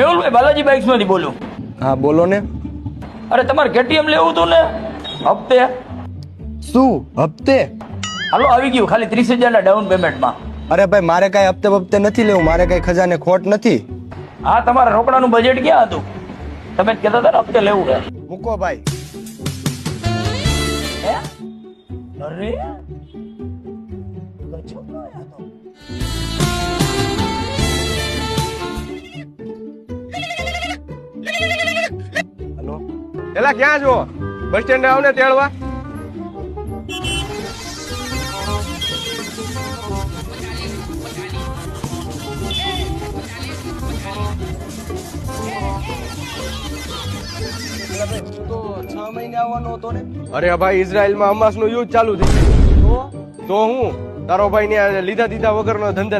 મેહુલભાઈ Balaji bikes માંથી બોલું. હા બોલો ને. અરે તમારે કેટીએમ લેવું હતું ને હપ્તે? શું હપ્તે? હાલો આવી ગયું, ખાલી 30,000 ના ડાઉન પેમેન્ટમાં. અરે ભાઈ મારે કાંઈ હપ્તે વપ્તે નથી લેવું, મારે કાંઈ ખજાને ખોટ નથી. હા તમારા રોકડાનું બજેટ ક્યાં હતું? તમે જ કહેતા હતા ને હપ્તે લેવું છે. મૂકો ભાઈ. હે? અરે ગજબ નો આયા તો. હલો. એલા ક્યાં છો? બસ સ્ટેન્ડ આવ ને તેડવા. તો 6 મહિને આવવાનો હતો ને. અરે ભાઈ ઇઝરાયલમાં હમાસ નું યુદ્ધ ચાલુ થઈ ગયું. તો હું તારો ભાઈ ને લીધા દીધા વગરનો ધંધે